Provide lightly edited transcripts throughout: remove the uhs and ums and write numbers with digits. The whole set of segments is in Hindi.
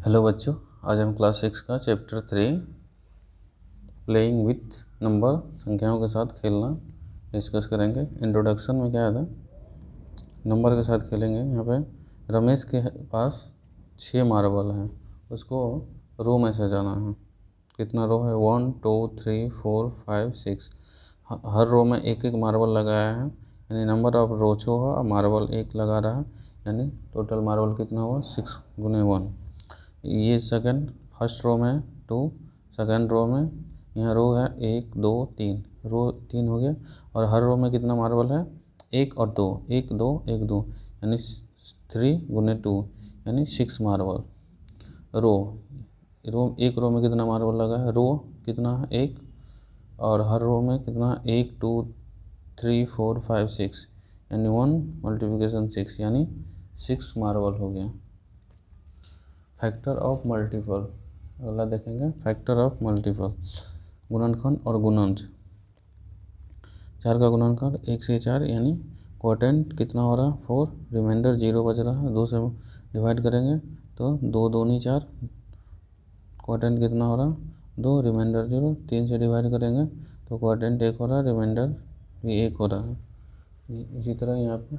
हेलो बच्चों, आज हम क्लास 6 का चैप्टर 3 प्लेइंग विथ नंबर, संख्याओं के साथ खेलना डिस्कस करेंगे। इंट्रोडक्शन में क्या था, नंबर के साथ खेलेंगे। यहाँ पे रमेश के पास 6 मार्बल हैं, उसको रो में से जाना है। कितना रो है? 1 2 3 4 5 6। हर रो में एक एक मार्बल लगाया है, यानी नंबर ऑफ रोज हुआ, मार्बल एक लगा रहा है, यानी टोटल मार्बल कितना हुआ? 6 गुने 1। ये सेकंड, फर्स्ट रो में 2, सेकंड रो में यहाँ रो है 1 2 3, रो 3 हो गया। और हर रो में कितना मार्बल है? 1 और 2, 1 2 1 2, यानी 3 गुने 2, यानी 6 मार्बल। रो एक रो में कितना मार्बल लगा है? रो कितना है? 1। और हर रो में कितना? 1 2 3 4 5 6, यानी 1 मल्टीप्लिकेशन 6, यानी 6 मार्बल हो गया। फैक्टर ऑफ मल्टीपल, अगला देखेंगे फैक्टर ऑफ मल्टीपल, गुणनखंड और गुणज। 4 का गुणनखंड 1 से 4, यानी क्वोटेंट कितना हो रहा है? 4, रिमाइंडर 0 बच रहा है। 2 से डिवाइड करेंगे तो 2 दूनी 4, क्वोटेंट कितना हो रहा है? 2, रिमाइंडर 0। 3 से डिवाइड करेंगे तो क्वोटेंट 1 हो रहा है, रिमाइंडर भी 1 हो रहा है। इसी तरह यहाँ पे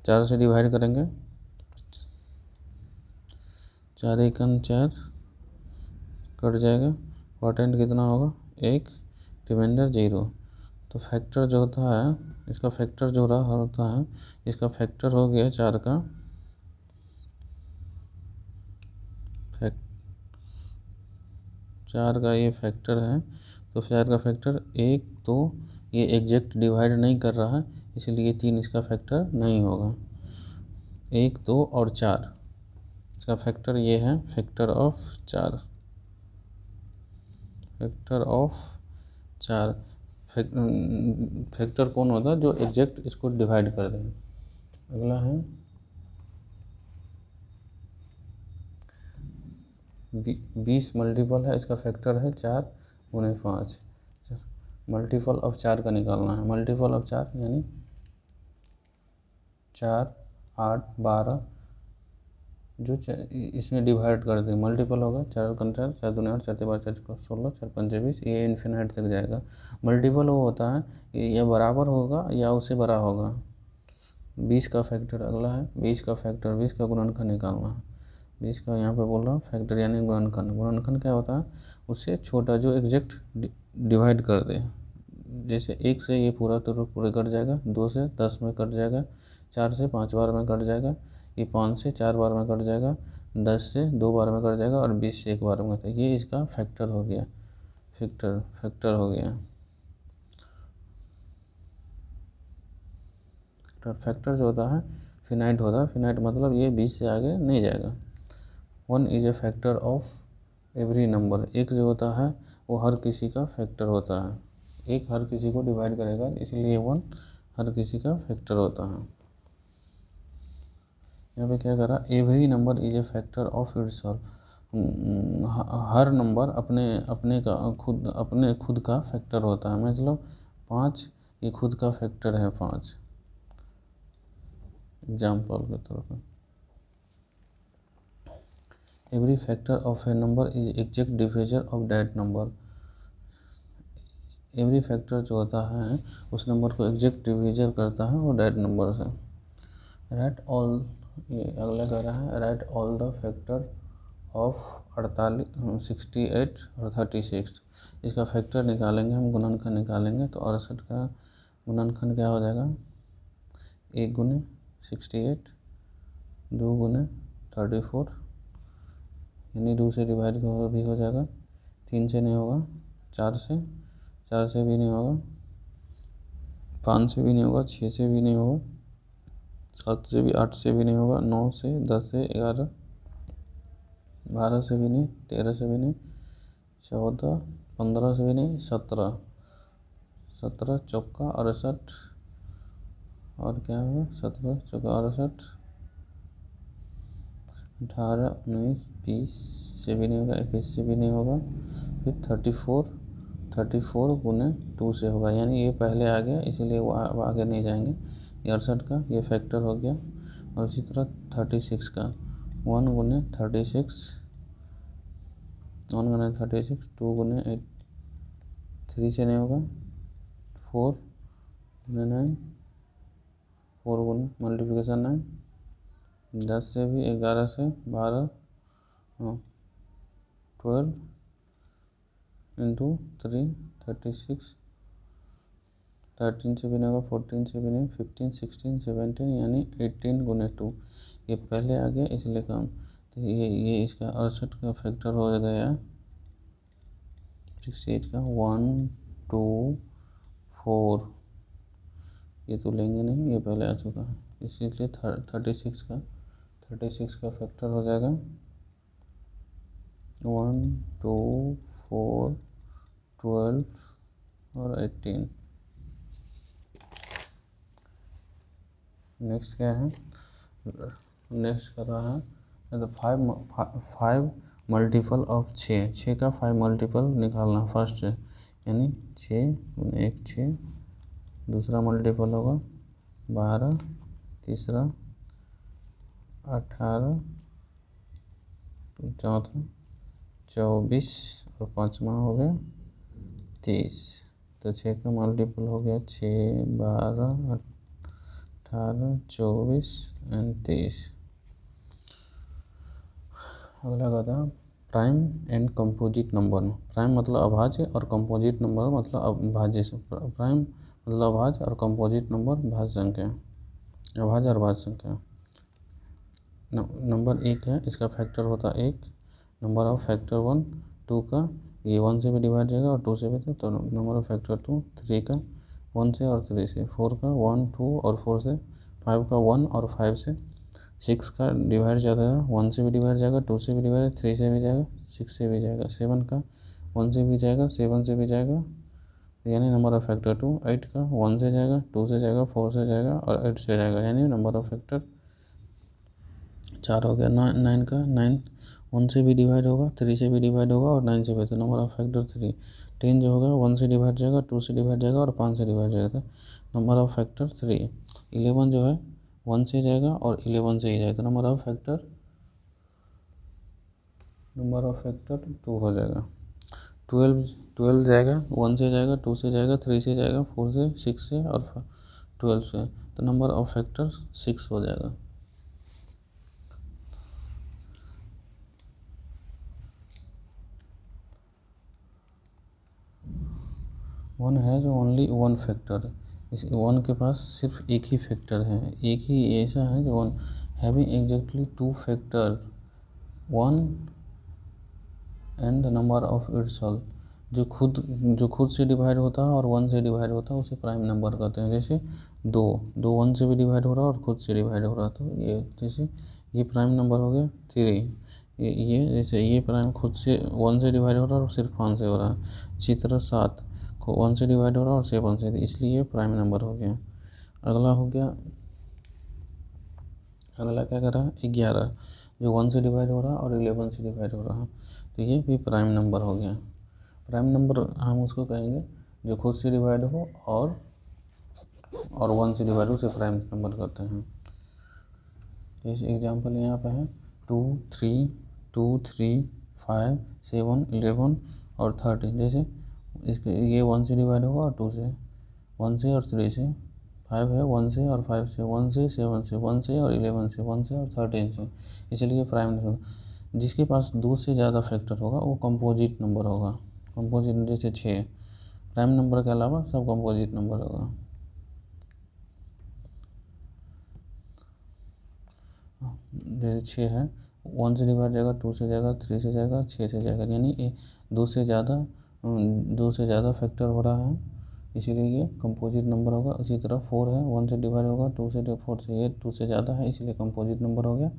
4 से डिवाइड करेंगे, 4 एकम 4 कट जाएगा, क्वोटेंट कितना होगा? 1, रिमाइंडर 0। तो फैक्टर जो होता है, इसका फैक्टर जो रहा होता है, इसका फैक्टर हो गया 4 का 4 का ये फैक्टर है। तो 4 का फैक्टर 1 2, ये एग्जैक्ट डिवाइड नहीं कर रहा है, इसलिए 3 इसका फैक्टर नहीं होगा। 1 2 और 4 इसका फैक्टर ये है, factor of 4, factor of 4। Factor कौन होता है? जो एग्जैक्ट इसको डिवाइड कर दे। अगला है 20 मल्टीपल है, इसका फैक्टर है 4 गुने 5। मल्टीपल ऑफ 4 का निकालना है। मल्टीपल ऑफ 4 यानी 4 8 12, जो इसमें डिवाइड कर दे, मल्टीपल होगा। 4 का 4, 4 दूनी 8, 4 3 12, 4 16, 4 5 20, ये इन्फिनाइट तक जाएगा। मल्टीपल वो होता है या बराबर होगा या उससे बड़ा होगा। 20 का फैक्टर अगला है, 20 का फैक्टर, 20 का गुणनखंड निकालना है। 20 का यहाँ पे बोल रहा हूँ फैक्टर यानी गुणनखंड। गुणनखंड क्या होता है? उससे छोटा जो एग्जैक्ट डिवाइड कर दे। जैसे 1 से ये पूरा तो पूरे कट जाएगा, 2 से 10 में कट जाएगा, 4 से 5 बार में कट जाएगा, ये 5 से 4 बार में कट जाएगा, 10 से 2 बार में कट जाएगा, और 20 से 1 बार में कट जाएगा। ये इसका फैक्टर हो गया, फैक्टर हो गया। फैक्टर जो होता है फिनाइट होता है। फिनाइट मतलब ये 20 से आगे नहीं जाएगा। 1 is a factor of every number, एक जो होता है वो हर किसी का फैक्टर होता है। एक हर किसी को डिवाइड करेगा, इसलिए 1 हर किसी का फैक्टर होता है। यहाँ पे क्या करा? Every number is a factor of itself, her number अपने खुद का फैक्टर होता है। मतलब 5 ये खुद का फैक्टर है, 5 एग्जाम्पल के तौर पर। Every factor of A number is exact division of that number, every factor जो होता है उस नंबर को एग्जैक्ट डिविजन करता है वो दैट नंबर से। राइट ऑल, ये अगला कह रहा है right all the factor of 48 68 और 36। इसका फैक्टर निकालेंगे हम, गुणनखंड निकालेंगे तो 68 का गुणनखंड क्या हो जाएगा? 1 गुने 68, 2 गुने 34, यानी 2 से डिवाइड भी हो जाएगा, 3 से नहीं होगा, 4 से भी नहीं होगा, 5 से भी नहीं होगा, 6 से भी नहीं होगा, 7 से भी, 8 से भी नहीं होगा, 9 से, 10 से, 11, 12 से भी नहीं, 13 से भी नहीं, 14, 15 से भी नहीं, 17 चौका 68, और क्या होगा? 17 चौका 68, 18 19 20 से भी नहीं होगा, 21 से भी नहीं होगा, फिर 34 गुने 2 से होगा, यानी ये पहले आ गया इसीलिए वो आगे नहीं जाएंगे। 68 का ये फैक्टर हो गया। और इसी तरह 36 का 1 गुने 36, 1 गुने 36, 2 गुने 8, 3 से नहीं होगा, 4 गुने 9, 4 गुने मल्टीप्लिकेशन 9, 10 से भी, 11 से 12, 12 इंटू 3, 36, 13 से भी नहीं होगा, 14 से भी नहीं, 15, 16, 17 यानी 18 गुने 2, ये पहले आ गया इसलिए कम। तो ये इसका 68 का फैक्टर हो गया 68 का 1, 2, 4, ये तो लेंगे नहीं, ये पहले आ चुका है, इसीलिए 36 का फैक्टर हो जाएगा 1, 2, 4, 12 और 18। नेक्स्ट क्या है, नेक्स्ट कर रहा है तो 5 मल्टीपल ऑफ 6 का 5 मल्टीपल निकालना फर्स्ट, यानी 6 गुने 1 6, दूसरा मल्टीपल होगा 12, तीसरा 18, चौथा 24 और पाँचवा हो गया 30। तो 6 का मल्टीपल हो गया 6, 12, 18, 24 एंड 30। अगला कहता है prime and composite number. Prime मतलब अभाज्य और कंपोजिट नंबर मतलब अभाज्य। प्राइम मतलब अभाज्य और कंपोजिट नंबर भाज्य संख्या, अभाज्य और भाज्य संख्या। नंबर 1 है, इसका फैक्टर होता है 1, नंबर ऑफ फैक्टर 1, 2 का ये 1 से भी डिवाइड जाएगा और 2 से भी, तो नंबर ऑफ फैक्टर 2, 3 का 1 से और 3 से, 4 का 1, 2 और 4 से, 5 का 1 और 5 से, 6 का डिवाइड जाता है 1 से भी डिवाइड जाएगा, 2 से भी डिवाइड, 3 से भी जाएगा, 6 से भी जाएगा, 7 का 1 से भी जाएगा, 7 से भी जाएगा, यानी नंबर ऑफ फैक्टर 2, 8 का 1 से जाएगा, 2 से जाएगा, 4 से जाएगा और 8 से जाएगा, यानी नंबर ऑफ फैक्टर 4 हो गया। 9 का 9 1 से भी डिवाइड होगा, 3 से भी डिवाइड होगा और 9 से भी, तो नंबर ऑफ फैक्टर 3। 10 जो होगा 1 से डिवाइड जाएगा, 2 से डिवाइड जाएगा और 5 से डिवाइड जाएगा, नंबर ऑफ फैक्टर 3। 11 जो है 1 से जाएगा और 11 से ही जाएगा, तो नंबर ऑफ फैक्टर 2 हो जाएगा। 12 जाएगा 1 से जाएगा, 2 से जाएगा, 3 से जाएगा, 4 से, 6 से और 12 से, तो नंबर ऑफ फैक्टर 6 हो जाएगा। वन है जो ओनली वन फैक्टर, इस वन के पास सिर्फ एक ही फैक्टर है, एक ही ऐसा है जो one having exactly 2 factor 1 and the number of itself, जो खुद से डिवाइड होता है और 1 से डिवाइड होता है उसे प्राइम नंबर कहते हैं। जैसे 2 1 से भी डिवाइड हो रहा है और खुद से डिवाइड हो रहा है, तो ये जैसे ये प्राइम नंबर हो गया 3। ये जैसे ये प्राइम खुद से 1 से डिवाइड हो रहा है और सिर्फ 1 से हो रहा है। इसी तरह 7 को 1 से डिवाइड हो रहा है और 7 से, इसलिए ये प्राइम नंबर हो गया। अगला हो गया, अगला क्या कर रहा है 11, जो 1 से डिवाइड हो रहा है और 11 से डिवाइड हो रहा है, तो ये भी प्राइम नंबर हो गया। प्राइम नंबर हम उसको कहेंगे जो खुद से डिवाइड हो और 1 से डिवाइड हो, उसे प्राइम नंबर कहते हैं। जैसे एग्जांपल यहाँ पे है 2, 3, 2, 3, 5, 7, 11 और 13। जैसे इसके ये 1 से डिवाइड होगा और 2 से, 1 से और 3 से, 5 है 1 से और 5 से, 1 से 7 से, 1 से और 11 से, 1 से और 13 से, इसलिए प्राइम नंबर। जिसके पास 2 से ज़्यादा फैक्टर होगा वो कंपोजिट नंबर होगा। कंपोजिट जैसे 6, प्राइम नंबर के अलावा सब कंपोजिट नंबर होगा। जैसे 6 है 1 से डिवाइड जाएगा, 2 से जाएगा, 3 से जाएगा, 6 से जाएगा, यानी 2 से ज़्यादा फैक्टर हो रहा है, इसीलिए ये कंपोजिट नंबर होगा। उसी तरह 4 है 1 से डिवाइड होगा, 2 से 4 से, ये 2 से ज़्यादा है इसलिए कंपोजिट नंबर हो गया।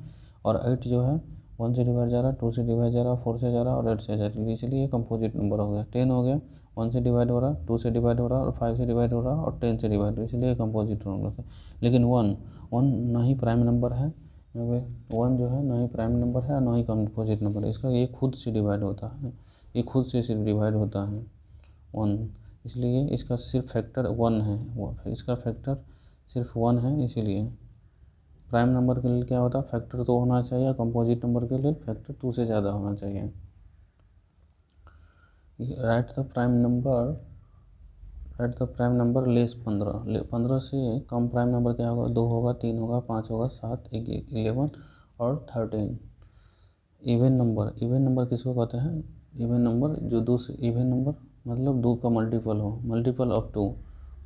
और 8 जो है 1 से डिवाइड जा रहा है, 2 से डिवाइड जा रहा है, 4 से जा रहा है और 8 से जा रहा है, इसलिए ये कंपोजिट नंबर हो गया। 10 हो गया 1 से डिवाइड हो रहा है, 2 से डिवाइड हो रहा है और 5 से डिवाइड हो रहा है और 10 से डिवाइड हो रहा है, इसलिए कंपोजिट नंबर है। लेकिन 1 ना ही प्राइम नंबर है, यहाँ पे 1 जो है ना ही प्राइम नंबर है ना ही कंपोजिट नंबर है, इसका ये खुद से डिवाइड होता है, ये खुद से सिर्फ डिवाइड होता है 1, इसलिए इसका सिर्फ फैक्टर 1 है, इसका फैक्टर सिर्फ 1 है, इसीलिए प्राइम नंबर के लिए क्या होता है, फैक्टर तो होना चाहिए, कंपोजिट नंबर के लिए फैक्टर 2 से ज़्यादा होना चाहिए। Right the prime number less 15, 15 से कम प्राइम नंबर क्या होगा, 2 होगा, 3 होगा, 5 होगा, 7, 11 और 13। इवन नंबर किसको कहते हैं, इवन नंबर जो दो से, इवन नंबर मतलब 2 का मल्टीपल हो, मल्टीपल ऑफ 2,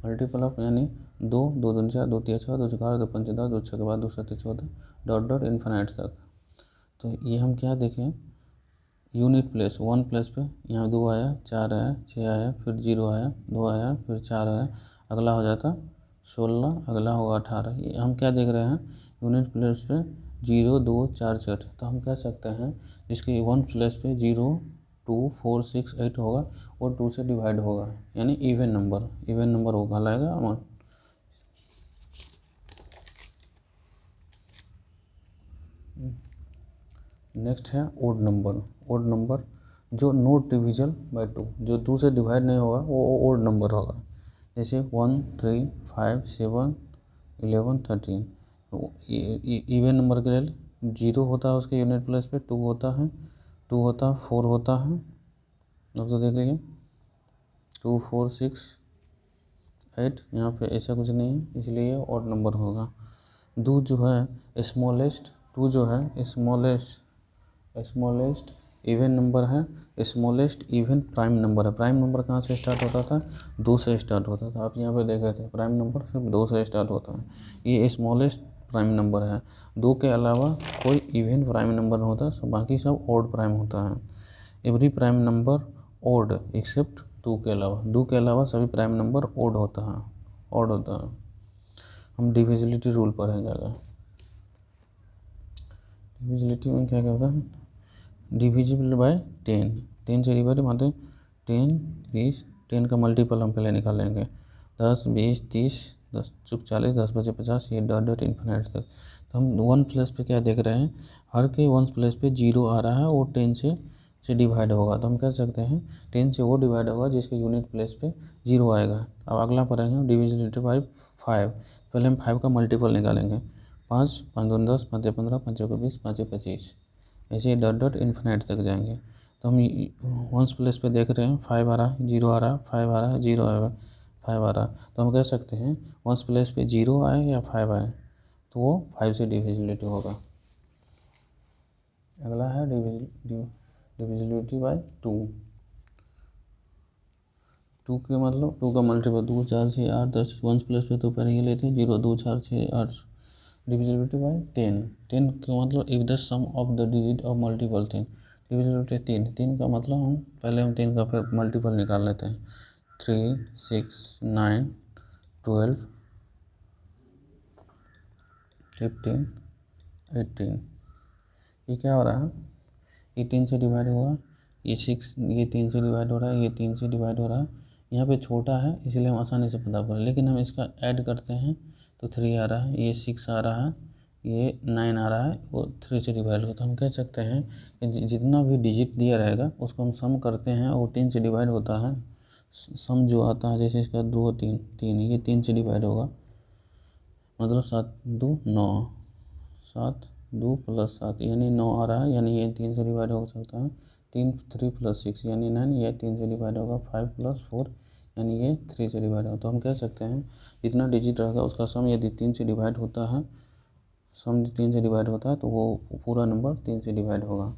मल्टीपल ऑफ यानी 2, 2 दूनी 4, 2 तिया 6, 2 4 2 5 10, 2 6 के बाद 2 7 14 डॉट डॉट इन्फिनिट तक। तो ये हम क्या देखें, यूनिट प्लेस 1 प्लेस पे यहाँ 2 आया, 4 आया, 6 आया, फिर 0 आया, 2 आया, फिर 4 आया, अगला हो जाता 16, अगला होगा 18। ये हम क्या देख रहे हैं, यूनिट प्लेस पे 0 2 4 6। तो हम कह सकते हैं जिसकी 1 प्लेस पे 0 2 4 6 8 होगा वो 2 से डिवाइड होगा, यानी इवन नंबर वो कहलाएगा। नेक्स्ट है ओड नंबर जो नॉट डिविजल बाय 2, जो 2 से डिवाइड नहीं होगा वो ओड नंबर होगा। जैसे 1 3 5 7 11 13। इवन नंबर के लिए 0 होता है उसके यूनिट प्लेस पे, 2 होता है, 4 होता है, अब तो देख लीजिए 2 4 6 8, यहाँ पे ऐसा कुछ नहीं है, इसलिए ऑड नंबर होगा। 2 जो है स्मॉलेस्ट, 2 जो है स्मॉलेस्ट इवन नंबर है, स्मॉलेस्ट इवन प्राइम नंबर है। प्राइम नंबर कहाँ से स्टार्ट होता था, 2 से स्टार्ट होता था। आप यहाँ पे देखे थे प्राइम नंबर सिर्फ 2 से स्टार्ट होता है, ये स्मॉलेस्ट प्राइम नंबर है। 2 के अलावा कोई इवन प्राइम नंबर नहीं होता, सब बाकी सब ऑड प्राइम होता है। Every prime number odd except 2 के अलावा, 2 के अलावा सभी प्राइम नंबर ऑड होता है। हम डिविजिबिलिटी रूल पढ़ेंगे आगे। डिविजिबिलिटी में क्या होता है, डिविजिबल बाय 10, 10 से डिवाइड मतलब 10 20, 10 का मल्टीपल हम पहले निकालेंगे, 10 20 30, 10 चुक 40, 10 बचे 50, ये डॉट डॉट इन्फिनिट तक। तो हम 1 प्लस पे क्या देख रहे हैं, हर के 1 प्लस पे 0 आ रहा है, वो 10 से डिवाइड होगा। तो हम कह सकते हैं 10 से वो डिवाइड होगा जिसके यूनिट प्लेस पे 0 आएगा। अब अगला पढ़ेंगे डिविजिबिलिटी बाय 5। पहले हम 5 का मल्टीपल निकालेंगे, 5 5 2 10, 5 15, 5 2 20, 5 25, ऐसे ही डॉट डॉट इन्फिनिट तक जाएंगे। तो हम 1 प्लेस पे देख रहे हैं 5 आ रहा है, 0 आ रहा है, 5 आ रहा है, 0 आएगा, 5 आ रहा है। तो हम कह सकते हैं 1 प्लेस पे 0 आए या 5 आए तो वो 5 से डिविजिबिलिटी होगा। अगला है डिविजिबिलिटी बाय 2। 2 के मतलब 2 का मल्टीपल, 2 4 6 8 10, 1 प्लस पे तो पहले ये लेते हैं 0 2 4 6 8। डिविजिबिलिटी बाय 10, 10 का मतलब if the sum of the digit of multiple 10। Divisibility 3 का मतलब हम 3 का फिर मल्टीपल निकाल लेते हैं, 3 6 9 12 15 18। ये क्या हो रहा है, ये 3 से डिवाइड होगा, ये 6, ये 3 से डिवाइड हो रहा है, ये 3 से डिवाइड हो रहा है। यहाँ पे छोटा है इसलिए हम आसानी से पता कर, लेकिन हम इसका ऐड करते हैं तो 3 आ रहा है, ये 6 आ रहा है, ये 9 आ रहा है, वो 3 से डिवाइड होता है। हम कह सकते हैं कि जितना भी डिजिट दिया रहेगा उसको हम सम करते हैं और 3 से डिवाइड होता है। सम जो आता है जैसे इसका 2 3 3, ये 3 से डिवाइड होगा, मतलब 7 2 9, 7 2 प्लस 7 यानी 9 आ रहा है, यानी ये 3 से डिवाइड हो सकता है। 3 3 प्लस 6 यानी 9, ये 3 से डिवाइड होगा। 5 प्लस 4 यानी ये 3 से डिवाइड होगा। तो हम कह सकते हैं जितना डिजिट रहेगा उसका सम यदि 3 से डिवाइड होता है, सम 3 से डिवाइड होता है तो वो पूरा नंबर 3 से डिवाइड होगा।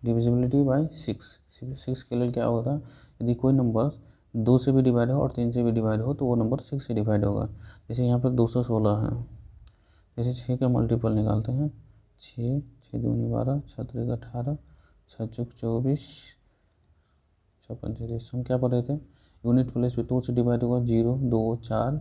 डिविजिबिलिटी बाय 6 के लिए क्या होता है, यदि कोई नंबर 2 से भी डिवाइड हो और 3 से भी डिवाइड हो तो वो नंबर 6 से डिवाइड होगा। जैसे यहाँ पर 216 है, जैसे 6 का मल्टीपल निकालते हैं, 6 6 दूनी 12, 6 3 18, 6 चौक 24, 6 पंचे 30। हम क्या पढ़ रहे थे, यूनिट प्लेस पे 2 से डिवाइड होगा, 0 2 4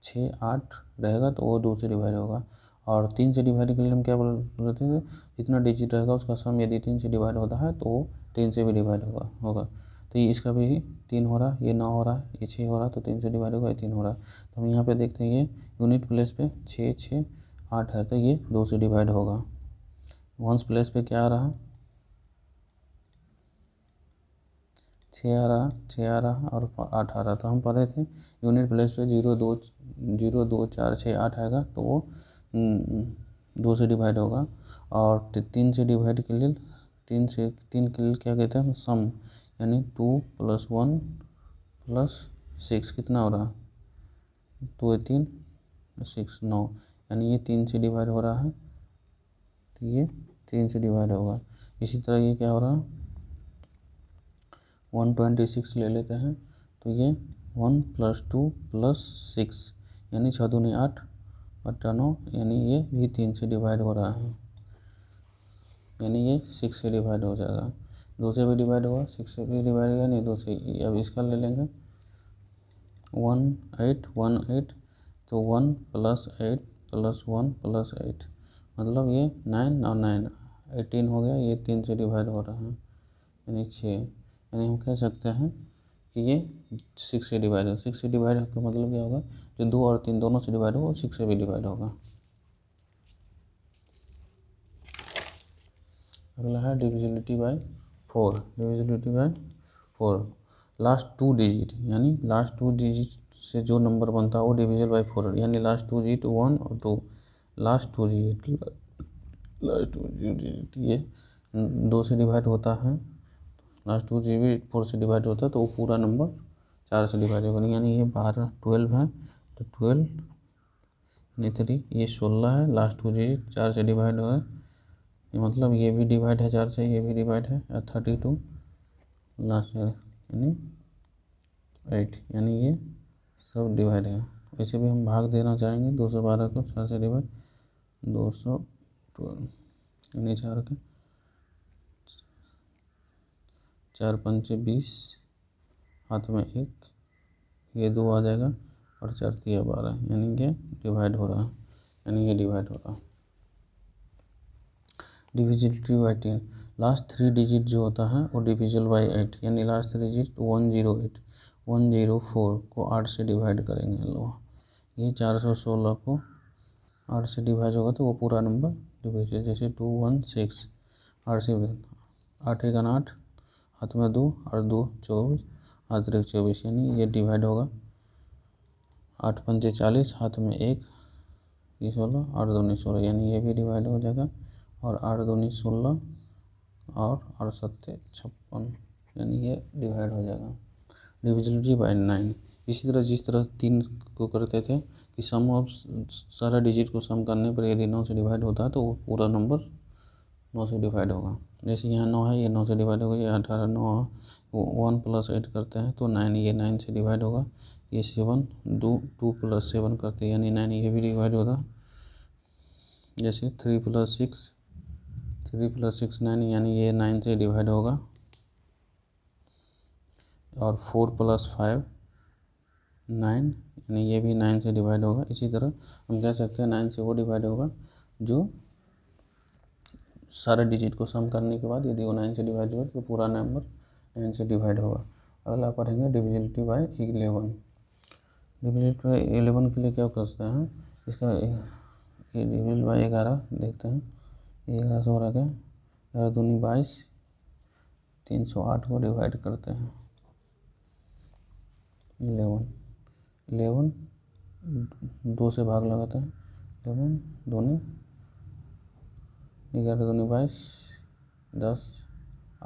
6 8 रहेगा तो वो 2 से डिवाइड होगा। और 3 से डिवाइड के लिए हम क्या बोल रहे थे, जितना डिजिट रहेगा उसका सम यदि 3 से डिवाइड होता है तो वो 3 से भी डिवाइड होगा। तो ये इसका भी 3 हो रहा है, ये 9 हो रहा है, ये 6 हो रहा है, तो 3 से डिवाइड होगा, ये 3 हो रहा है। तो हम यहाँ पे देखते हैं ये यूनिट प्लेस पे 6 6 8 है तो ये 2 से डिवाइड होगा। वंस प्लेस पे क्या आ रहा है, 6 आ रहा, 6 आ रहा और 8 आ रहा। तो हम पढ़े थे यूनिट प्लेस पे 0 2 4 6 8 आएगा तो वो 2 से डिवाइड होगा, और 3 से डिवाइड के लिए 3 के लिए क्या कहते हैं सम, यानी 2 + 1 + 6 कितना हो रहा, 2 × 3 = 6 9, यानी ये 3 से डिवाइड हो रहा है, तो ये 3 से डिवाइड होगा। इसी तरह ये क्या हो रहा है 126 ले लेते हैं, तो ये 1 + 2 + 6 यानी 6 दूनी 8 बटा 9, यानी ये भी 3 से डिवाइड हो रहा है, यानी ये 6 से डिवाइड हो जाएगा। 2 से भी डिवाइड होगा, 6 से भी डिवाइड होगा, नहीं 2 से। अब इसका ले लेंगे 1 8 1 8, तो 1 + 8 + 1 + 8, मतलब ये 9 और 9 18 हो गया। ये 3 से डिवाइड हो रहा है, यानी 6, यानी हम कह सकते हैं कि ये 6 से डिवाइड है। 6 से डिवाइड का मतलब क्या होगा, जो 2 और 3 दोनों से डिवाइड होगा, 6 से भी डिवाइड होगा। अगला है divisibility bye 4। Divisibility bye 4, last 2 digit, यानी लास्ट 2 डिजिट से जो नंबर बनता है वो डिविजिबल बाय 4, यानी लास्ट 2 डिजिट 1 और 2, लास्ट 2 डिजिट ये 2 से डिवाइड होता है, लास्ट 2 डिजिट 4 से डिवाइड होता है, तो वो पूरा नंबर 4 से डिवाइड होगा, यानी ये 12 12 है, तो 12 यानी 3, ये 16 है, लास्ट 2 डिजिट 4 से डिवाइड हो है, मतलब ये भी डिवाइड है 4 से, ये भी डिवाइड है, 32 लास्ट यानी 8, यानी ये सब डिवाइड है। वैसे भी हम भाग देना चाहेंगे 212 को 4 से डिवाइड, 212 यानी 4 के 4 पंचे 20, हाथ में 1, ये 2 आ जाएगा, और 4 3 12, यानी ये डिवाइड हो रहा है, यानी ये डिवाइड हो रहा है। डिविजिबिलिटी बाय 10, लास्ट 3 डिजिट जो होता है वो डिविजिबल बाय 8, यानी लास्ट 3 डिजिट 108 104 को 8 से डिवाइड करेंगे लोग, ये 416 को 8 से डिवाइड होगा, तो वो पूरा नंबर डिवाइड, जैसे 216 8 से 8 1 8, हाथ में 2 और 2 24, हाथ 1 24, यानी ये डिवाइड होगा। 8 पंचे 40, हाथ में 1, ये 16, 8 दूनी 16, यानी ये भी डिवाइड हो जाएगा, और 8 दूनी 16 और 8 सत्ते 56, यानी ये डिवाइड हो जाएगा। डिविजिबिलिटी बाय 9, इसी तरह जिस तरह 3 को करते थे कि सम ऑफ सारा डिजिट को सम करने पर यदि 9 से डिवाइड होता है तो वो पूरा नंबर 9 से डिवाइड होगा। जैसे यहाँ 9 है, ये 9 से डिवाइड होगा, ये 18 9 वो 1 + 8 करते हैं तो 9, ये 9 से डिवाइड होगा, ये 7 2 + 7 करते हैं, यानी 9 ये भी डिवाइड होगा। जैसे 3 + 6 9, यानी ये 9 से डिवाइड होगा, और 4 + 5 9, यानी ये भी 9 से डिवाइड होगा। इसी तरह हम कह सकते हैं 9 से वो डिवाइड होगा जो सारे डिजिट को सम करने के बाद यदि वो 9 से डिवाइड होगा तो पूरा नंबर 9 से डिवाइड होगा। अगला पढ़ेंगे डिविजिबिलिटी बाय 11। डिविजिबिलिटी बाय 11 के लिए क्या कर सकते हैं, इसका ये डिविजिबल बाय 11 देखते हैं, 11 से हो रहा क्या, 11 दूनी 22, 308 को डिवाइड करते हैं 11 2 से भाग लगाते हैं, 11 दूनी 11 दूनी 22, 10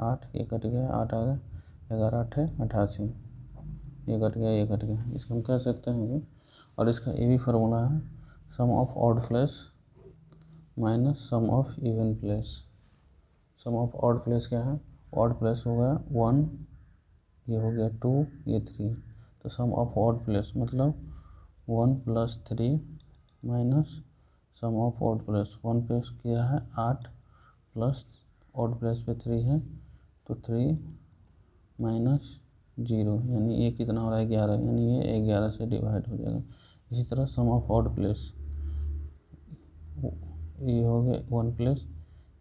8, ये कट गया, 8 आ गया, 11 8 है 88, ये कट गया, ये कट गया, इसको हम कह सकते हैं कि, और इसका ये भी फार्मूला है, sum of odd place minus sum of even place. Sum of odd place क्या है, ऑड प्लेस हो गया 1, ये हो गया 2, ये 3, तो सम ऑफ ऑड प्लेस मतलब 1 + 3 minus sum of odd place, 1 plus क्या है 8 प्लस ऑड प्लेस पे 3 है, तो 3 माइनस 0, यानी ये कितना हो रहा है 11, यानी ये 11 से डिवाइड हो जाएगा। इसी तरह सम ऑफ ऑड प्लेस, ये हो गया 1 प्लस,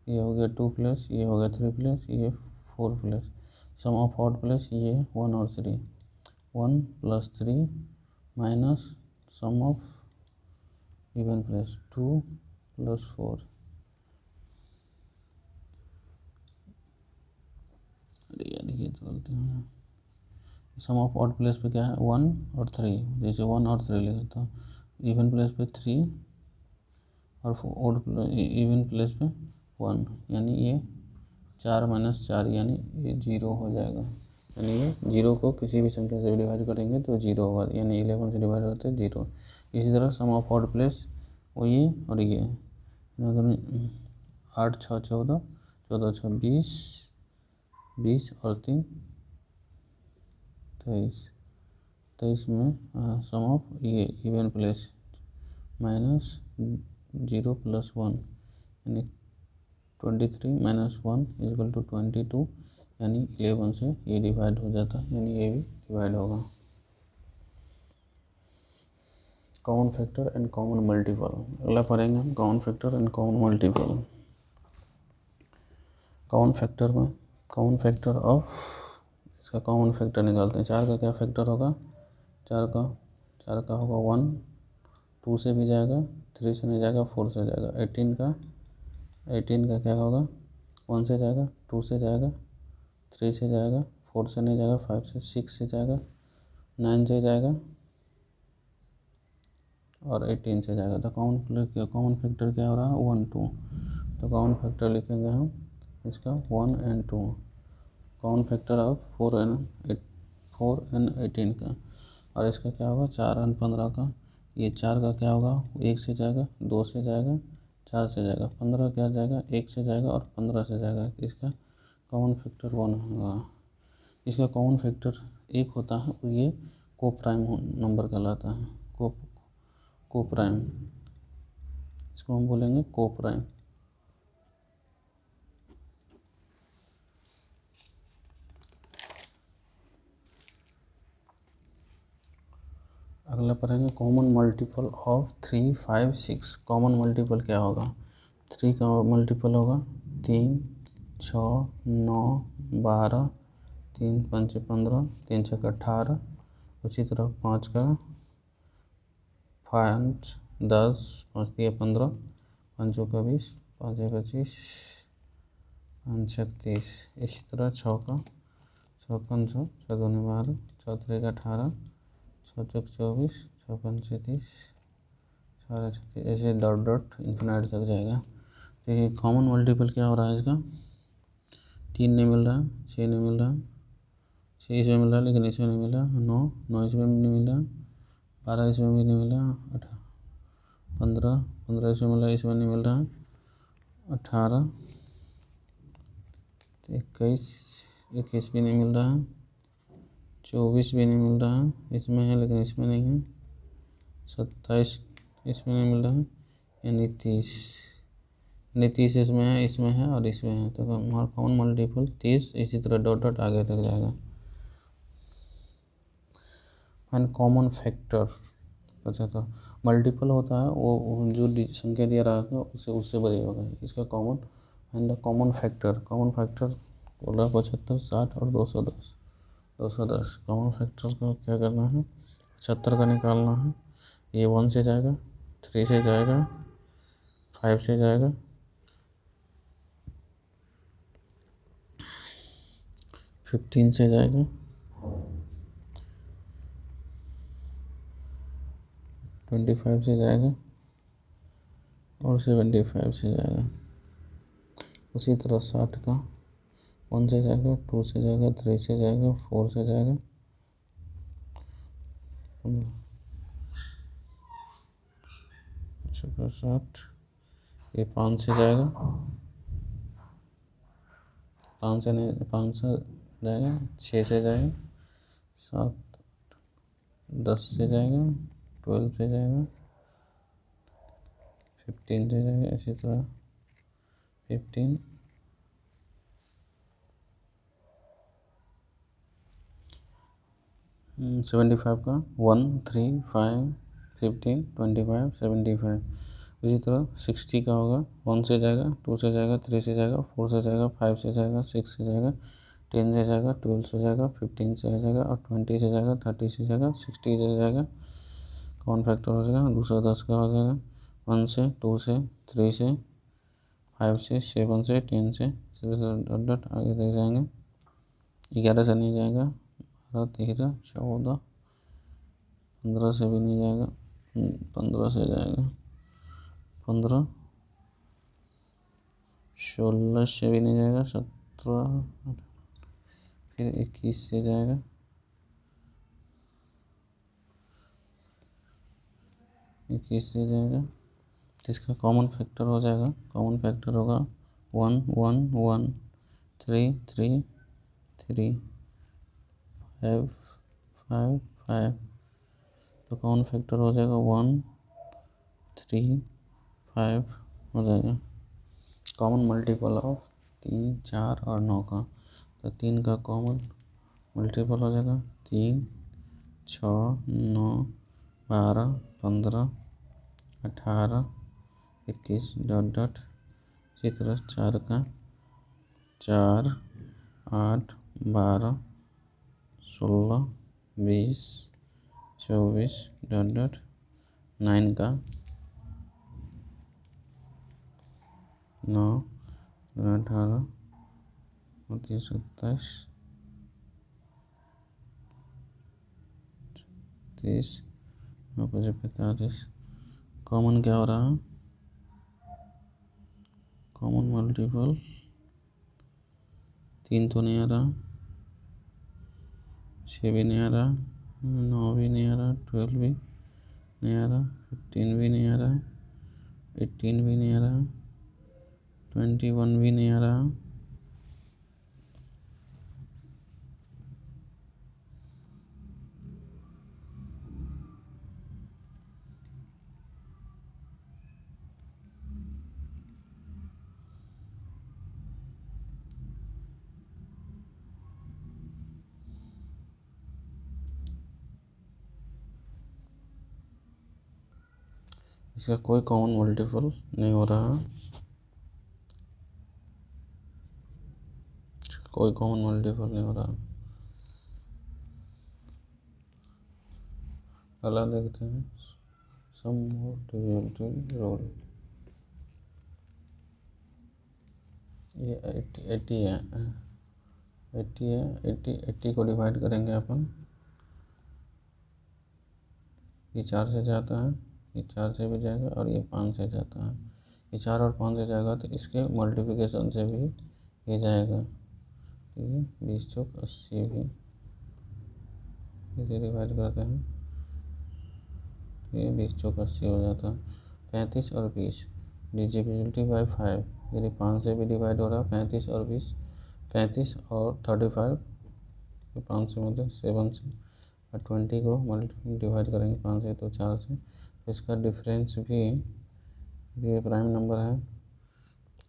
ये हो गया 2 प्लस, ये हो गया 3 प्लस, ये 4 plus, sum of odd plus ये 1 और 3, 1 + 3 minus sum of even plus 2 + 4, ये तो गलती है, सम ऑफ ऑड प्लेस पे क्या है 1 और 3, जैसे 1 और 3 ले लेता हूँ, इवन प्लेस पे 3 और इवन प्लेस पे 1, यानी ये 4 - 4 यानी ये 0 हो जाएगा। यानी ये 0 को किसी भी संख्या से डिवाइड करेंगे तो 0 होगा, यानी 11 से डिवाइड होते हैं 0। इसी तरह सम ऑफ ऑड प्लेस वो ये और ये, अगर 8 6 14, 14 6 20, 20 और 3 23, 23 में सम ऑफ ये इवन प्लेस -0 + 1 यानी 23 - 1 = 22, यानी 11 से ये डिवाइड हो जाता है, यानी ये भी डिवाइड होगा। Common factor and common multiple, अगला पढ़ेंगे हम common factor and common multiple. Common factor में कॉमन फैक्टर ऑफ, इसका कॉमन फैक्टर निकालते हैं। 4 का क्या फैक्टर होगा, 4 का होगा 1, 2 से भी जाएगा, 3 से नहीं जाएगा, 4 से जाएगा। 18 का क्या होगा, 1 से जाएगा, 2 से जाएगा, 3 से जाएगा, 4 से नहीं जाएगा, 5 से 6 से जाएगा, 9 से जाएगा और 18 से जाएगा। तो कॉमन फैक्टर क्या हो रहा है, 1 2। तो कॉमन फैक्टर लिखेंगे हम इसका 1 और 2। कॉमन फैक्टर ऑफ 4 और 18 का। और इसका क्या होगा 4 और 15 का। ये 4 का क्या होगा, 1 से जाएगा, 2 से जाएगा, 4 से जाएगा। 15 क्या जाएगा, 1 से जाएगा और 15 से जाएगा। इसका कॉमन फैक्टर 1 होगा। इसका कॉमन फैक्टर 1 होता है और ये को प्राइम नंबर कहलाता है। को प्राइम, इसको हम बोलेंगे को प्राइम। अगला पढ़ेंगे common multiple of 3 5 6। Common multiple क्या होगा, 3 का मल्टीपल होगा 3 6 9 12, 3 5 15, 3 6 18। उसी तरह 5 का 5 10, 5 3 15, 5 का 20, 5 25, 5 36। इसी तरह 6 का 6 6 6 2 12, 6 3 18, 6 4 24, 6 5 30, 4 36, ऐसे डॉट डॉट इन्फिनाइट तक जाएगा। देखिए कॉमन मल्टीपल क्या हो रहा है इसका, 3 नहीं मिल रहा, 6 नहीं मिल रहा, 6 इसमें मिल रहा है लेकिन इसमें नहीं मिल रहा, 9 इसमें भी नहीं मिल रहा, 12 इसमें भी नहीं मिल रहा, 15 इसमें मिल रहा, इसमें नहीं मिल रहा, 18 21 भी नहीं मिल रहा है, 24 भी नहीं मिल रहा है, इसमें है लेकिन इसमें नहीं है, 27 इसमें नहीं मिल रहा है, यानी 30 इसमें है और इसमें है। तो हमारा कॉमन मल्टीपल 30। इसी तरह डॉट डॉट आगे तक जाएगा। And common factor 75। मल्टीपल होता है वो जो संख्या दिया रहेगा उससे बड़ी होगा, इसका कॉमन। एंड कॉमन फैक्टर बोला 75 60 और 210। 210 कॉमन फैक्टर को क्या करना है, 75 का निकालना है। ये 1 से जाएगा, 3 से जाएगा, 5 से जाएगा, 15 से जाएगा, 25 से जाएगा और 75 से जाएगा। उसी तरह 60 का 1 से जाएगा, 2 से जाएगा, 3 से जाएगा, 4 से जाएगा, 60 ये 5 से जाएगा, 5 से नहीं, 5 से जाएगा, 6 से जाएगा, 7 10 से जाएगा, 12 से जाएगा, 15 से जाएगा। इसी तरह 15 75 का 1 3 5 15 25 75। इसी तरह 60 का होगा, 1 से जाएगा, 2 से जाएगा, 3 से जाएगा, 4 से जाएगा, 5 से जाएगा, 6 से जाएगा, 10 से जाएगा, 12 से जाएगा, 15 से जाएगा और 20 से जाएगा, 30 से जाएगा, 60 से जाएगा। कौन फैक्टर हो जाएगा, 210 का हो जाएगा, 1 से, 2 से, 3 से, 5 से, 7 से, 10 से, डॉट डॉट आगे तक जाएंगे। 11 से नहीं जाएगा, 12 13 14, 15 से भी नहीं जाएगा, 15 से जाएगा, 15, 16 से भी नहीं जाएगा, 17, फिर 21 से जाएगा, 21 से जाएगा। इसका कॉमन फैक्टर हो जाएगा, कॉमन फैक्टर होगा 1 1 1, 3 3 3, 5 5 5। तो कॉमन फैक्टर हो जाएगा 1 3 5 हो जाएगा। कॉमन मल्टीपल ऑफ 3 4 और 9 का, तो 3 का कॉमन मल्टीपल हो जाएगा 3 6 9 12 15 18 21 डॉट डॉट। इसी तरह 4 का 4 8 12 16 20 24 डॉट डॉट। 9 का 9 18 29 27 30 45। कॉमन क्या हो रहा है, कॉमन मल्टीपल 3 तो नहीं आ रहा, 6 भी नहीं आ रहा, 9 भी नहीं आ रहा, 12 भी नहीं आ रहा, 15 भी नहीं आ रहा, 18 भी नहीं आ रहा, 21 भी नहीं आ रहा। इसका कोई कॉमन मल्टीपल नहीं हो रहा, कोई कॉमन मल्टीपल नहीं हो रहा। अगला देखते हैं, सम मोर डिविजिबिलिटी रूल। ये 80 है, 80 है, 80 को डिवाइड करेंगे अपन। ये 4 से जाता है, ये 4 से भी जाएगा और ये 5 से जाता है। ये 4 और 5 से जाएगा तो इसके मल्टीप्लिकेशन से भी ये जाएगा। ठीक है, 20 चौक 80 भी इसे डिवाइड करते हैं, ये 20 चौक 80 हो जाता है। 35 और 20 डिविजिबिलिटी बाय 5, यदि 5 से भी डिवाइड हो रहा है 35 और 20, 35 और 35, 5 से मतलब 7 से, और 20 को डिवाइड करेंगे 5 से तो 4 से। तो इसका डिफरेंस भी, ये प्राइम नंबर है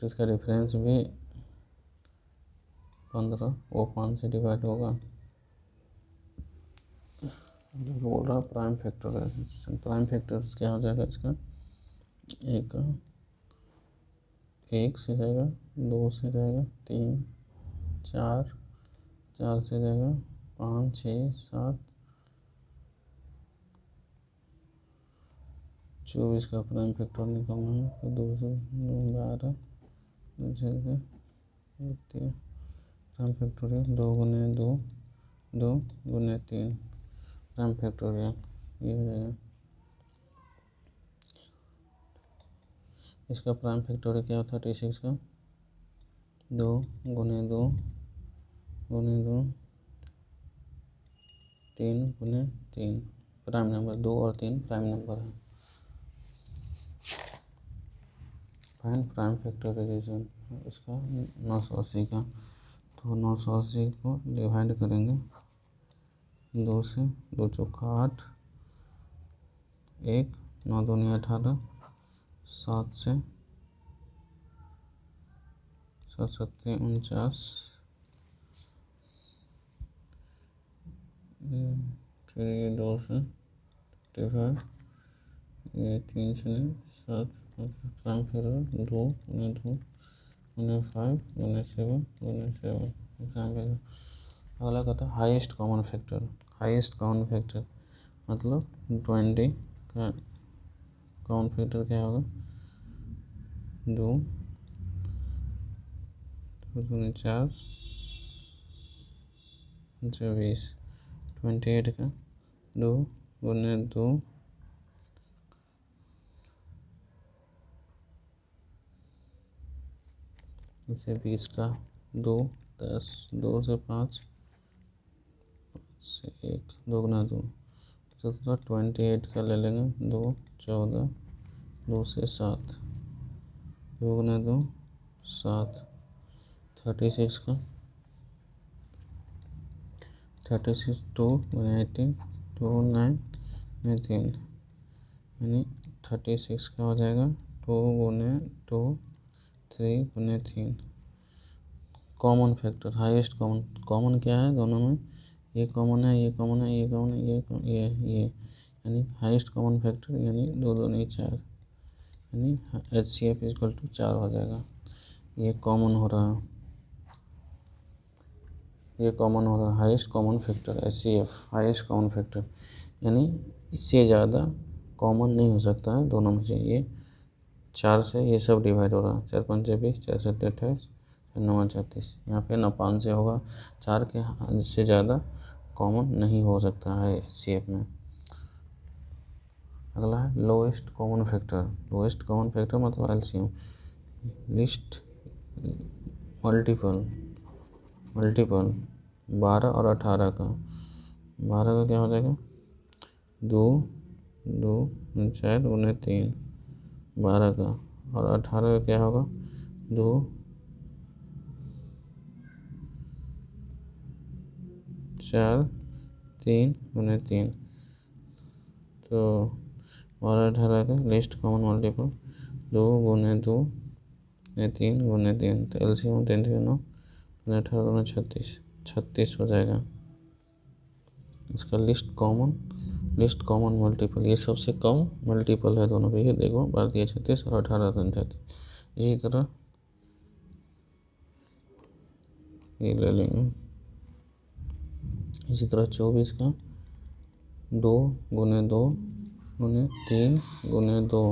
तो इसका डिफरेंस भी 15, वो 5 से डिवाइड होगा। बोल रहा प्राइम फैक्टराइजेशन, प्राइम फैक्टर्स क्या हो जाएगा इसका, एक से जाएगा, 2 से जाएगा, 3 4, 4 से जाएगा, 5 6 7, 24 का प्राइम फैक्टर निकालना है तो 2 से 12, 2 से प्राइम फैक्टोरियल 2 गुने 2, 2 गुने 3 प्राइम फैक्टोरियल ये हो जाएगा। इसका प्राइम फैक्टोरियल क्या होता है 36 का, 2 गुने 2 गुने 2, 3 गुने 3। प्राइम नंबर 2 और 3 प्राइम नंबर है। फाइंड प्राइम फैक्टराइजेशन इसका 980 का, तो 980 को डिवाइड करेंगे 2 से, 2 चौका 8, 1 9 दूनी 18, 7 से 7 7 49, फिर ये 2 से 55, ये 3 से 7, प्राइम फैक्टर 2 गुने 2 गुने 5 गुने 7 गुने 7 एग्जाम्पल। अगला कहता है highest common factor, highest common factor मतलब 20 का कॉमन फैक्टर क्या होगा, 2 दूनी 4 20, 28 का 2 गुने 2 जैसे 20 का 2, 10, 2 से 5, से 1, 2 गुना 2, तो 28 का ले लेंगे, 2, 14, 2 से 7, 2 गुना 2, 7, 36 का 36, 2 गुना 18, 2, 9, 3, यानी 36 का हो जाएगा 2 गुने 2, 3 गुने 3। Common factor, highest common, common क्या है दोनों में, ये कॉमन है, ये कॉमन है, ये कॉमन है, ये यानी हाईएस्ट कॉमन फैक्टर, यानी 2 2 नहीं 4, यानी HCF इक्वल टू 4 हो जाएगा। ये कॉमन हो रहा है, ये कॉमन हो रहा है, highest common factor HCF, highest common factor, यानी इससे ज़्यादा कॉमन नहीं हो सकता है दोनों में से। ये 4 से ये सब डिवाइड हो रहा है, 4 5 20, 4 7 28, 9 36, यहाँ पे ना 5 से होगा, 4 के से ज़्यादा कॉमन नहीं हो सकता है HCF में। अगला है lowest common factor. Lowest common factor मतलब LCM, लिस्ट मल्टीपल 12 और 18 का। 12 का क्या हो जाएगा, 2 2 4 गुने 3, 12 का, और 18 का क्या होगा, 2 4 3 गुने 3, तो 12 18 का लिस्ट कॉमन मल्टीपल 2 गुने 2 3 गुने 3, तो LCM 3 9 गुने 18 गुने 36, 36 हो जाएगा इसका लिस्ट कॉमन मल्टीपल। ये सबसे कम मल्टीपल है दोनों के, ये देखो 12 36 और 18 39। इसी तरह ये ले लेंगे, इसी तरह 24 का 2 गुने 2 गुने 3 गुने 2,